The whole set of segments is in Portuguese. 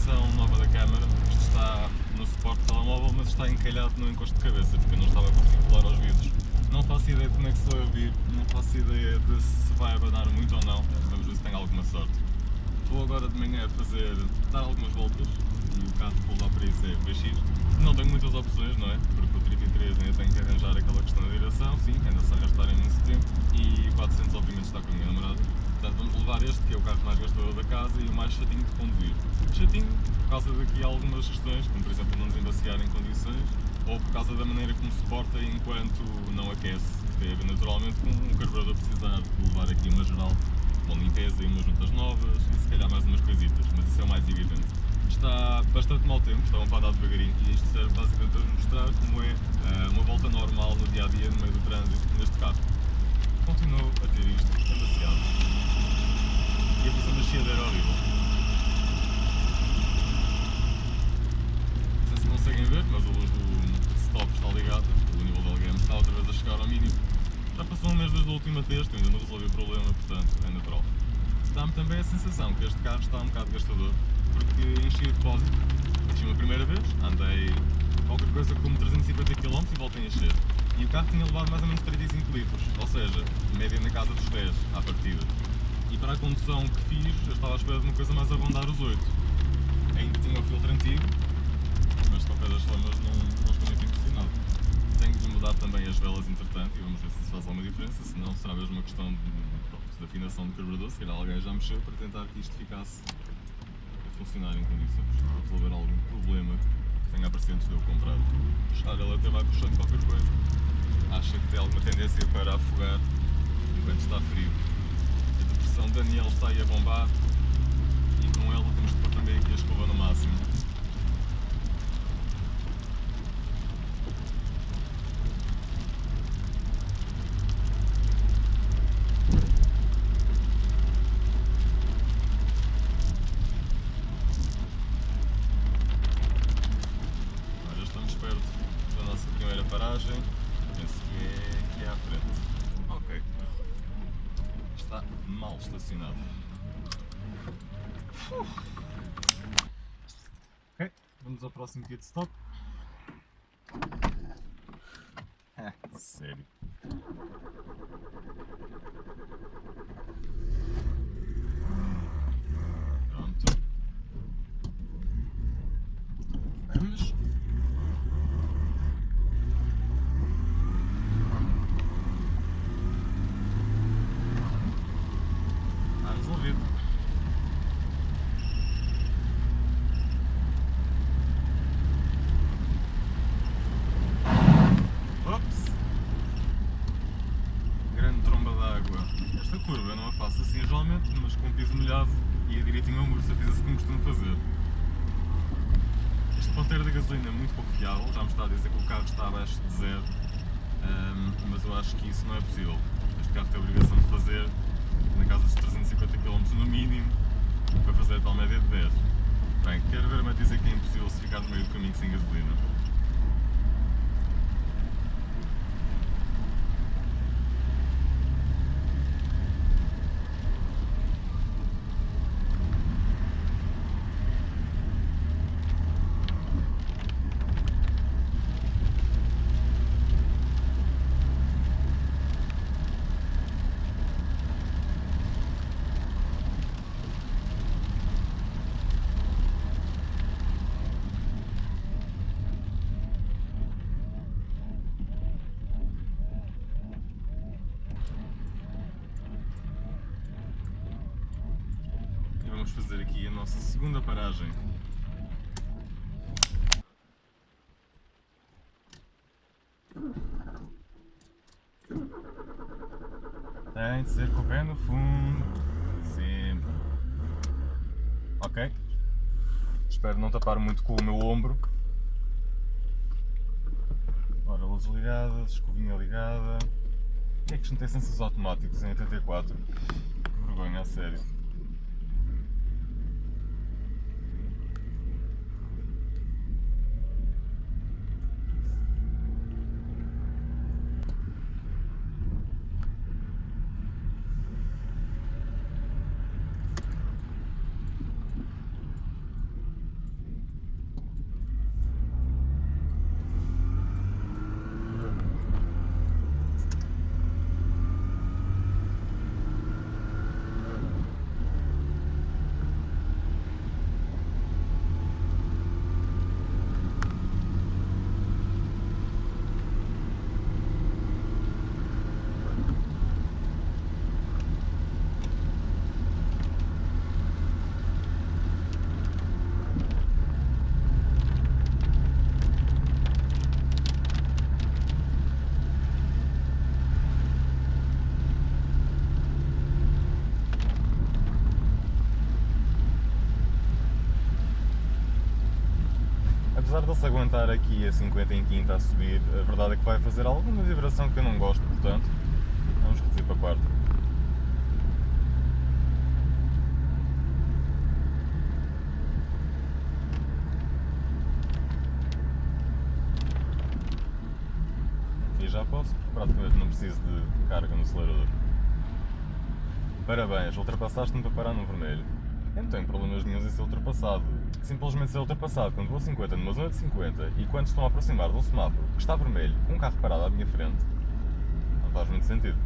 versão nova da câmara. Isto está no suporte do telemóvel, mas está encalhado no encosto de cabeça, porque eu não estava a conseguir colar aos vidros. Não faço ideia de como é que se vai ouvir, não faço ideia de se vai abanar muito ou não. Vamos ver se tenho alguma sorte. Vou agora de manhã dar algumas voltas e o carro que vou levar para isso é o BX. Não tenho muitas opções, não é? Porque o 33 ainda tenho que arranjar aquela questão da direção, sim, ainda-se a arrastar imenso tempo, e o 400 obviamente está com a minha namorada. Portanto, vamos levar este, que é o carro mais gastador da casa e o mais chatinho de conduzir. Chatinho por causa daqui algumas questões, como por exemplo não nos embaciar em condições, ou por causa da maneira como se porta enquanto não aquece. Tem a ver naturalmente com o carburador precisar de levar aqui uma geral, uma limpeza e umas juntas novas e se calhar mais umas coisitas, mas isso é o mais evidente. Está bastante mau tempo, está para andar devagarinho e isto serve basicamente para mostrar como é uma volta normal no dia a dia no meio do trânsito neste carro. Continuo a ter isto demasiado e a fazer uma chiadeira horrível. Não sei se conseguem ver, mas a luz do stop está ligada, o nível da LGM está outra vez a chegar ao mínimo. Já passou um mês desde a última testa, ainda não resolvi o problema, portanto é natural. Dá-me também a sensação que este carro está um bocado gastador, porque enchi o depósito, enchi uma primeira vez, andei qualquer coisa como 350 km e voltei a encher. E o carro tinha levado mais ou menos 35 litros, ou seja, média na casa dos 10 à partida. E para a condução que fiz, eu estava à espera de uma coisa mais a rondar os 8. Ainda tinha o filtro antigo, mas de qualquer das formas não estou muito impressionado. Tenho de mudar também as velas entretanto e vamos ver se isso faz alguma diferença, senão será mesmo uma questão de afinação do carburador, se calhar alguém já mexeu para tentar que isto ficasse a funcionar em condições, para resolver algum problema que tenha aparecido antes de eu comprar. Puxar, ele até vai puxando qualquer coisa, acha que tem alguma tendência para afogar enquanto está frio. A depressão Daniel está aí a bombar e com ela temos de pôr também aqui a escova no máximo. Paragem, penso que é à frente. Ok. Está mal estacionado. Ok, vamos ao próximo pit stop. Sério. Pronto. Vamos. Ops! Grande tromba d'água. Esta curva eu não a faço assim geralmente, mas com o piso molhado e a direitinho ao muro, se eu fizesse como costumo fazer. Este ponteiro da gasolina é muito pouco fiável, já me está a dizer que o carro está abaixo de 0, mas eu acho que isso não é possível. Este carro tem a obrigação de fazer na casa dos 350 km no mínimo para fazer a tal média de 10. Bem, quero ver-me a dizer que é impossível se ficar no meio do caminho sem gasolina. Vamos fazer aqui a nossa segunda paragem. Tem de ser com o pé no fundo, sempre. Ok. Espero não tapar muito com o meu ombro. Ora, luzes ligadas, escovinha ligada. E é que isto não tem sensores automáticos em 84? Que vergonha, a sério. apesar de ele se aguentar aqui a 50 em quinta a subir, a verdade é que vai fazer alguma vibração que eu não gosto, portanto, vamos reduzir para a quarta. E já posso, praticamente não preciso de carga no acelerador. Parabéns, ultrapassaste-me para parar no vermelho. Eu não tenho problemas nenhum em ser ultrapassado. Simplesmente ser ultrapassado quando vou a 50 numa zona de 50 e quando estão a aproximar de um semáforo que está vermelho, com um carro parado à minha frente, não faz muito sentido.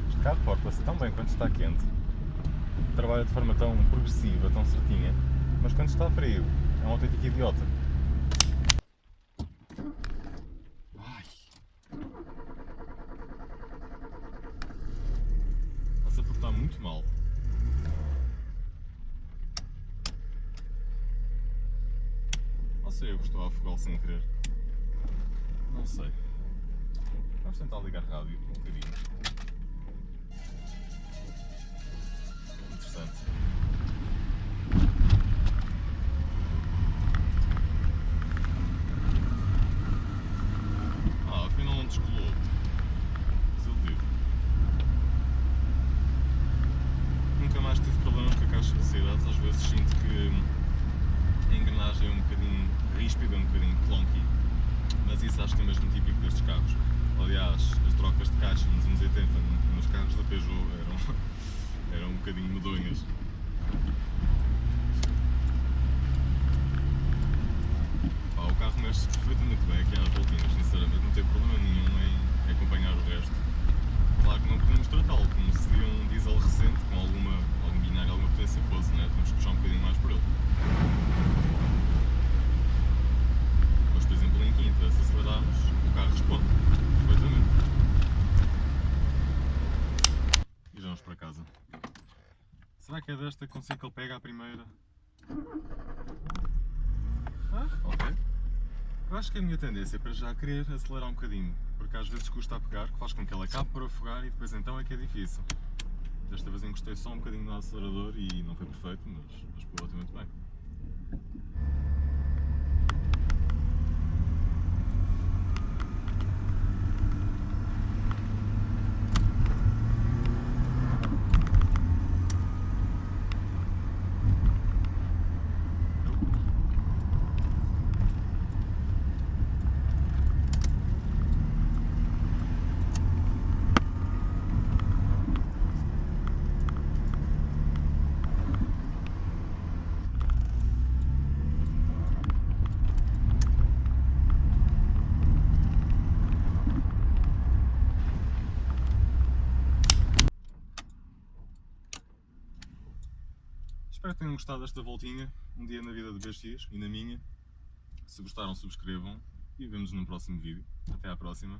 Este carro porta-se tão bem quando está quente, trabalha de forma tão progressiva, tão certinha, mas quando está frio é um autêntico idiota. Ai. Está-se a portar muito mal. Ou sei eu que estou a afogá-lo sem querer. Não sei. Vamos tentar ligar a rádio um bocadinho. Interessante. Afinal não descolou. Desiludido. Nunca mais tive problemas com a caixa de velocidades. Às vezes sinto que a engrenagem é um bocadinho ríspida, um bocadinho clunky. Mas isso acho que é mesmo típico destes carros. Aliás, as trocas de caixa nos anos 80 nos carros da Peugeot eram um bocadinho medonhas. O carro mexe perfeitamente bem aqui às voltinhas, sinceramente, não tem problema nenhum em acompanhar o resto. Claro que não podemos tratá-lo como se um diesel recente com algum binário, alguma potência fosse, né? Temos que puxar um bocadinho mais por ele. Mas, por exemplo, em quinta, se acelerarmos, o carro responde perfeitamente. E já vamos para casa. Será que é desta que consigo que ele pega à primeira? Ok. Eu acho que a minha tendência é para já querer acelerar um bocadinho, porque às vezes custa a pegar, que faz com que ele acabe por afogar e depois então é que é difícil. Desta vez encostei só um bocadinho no acelerador e não foi perfeito, mas ficou relativamente bem. Espero que tenham gostado desta voltinha, um dia na vida de BX e na minha. Se gostaram, subscrevam e vemo-nos no próximo vídeo. Até à próxima.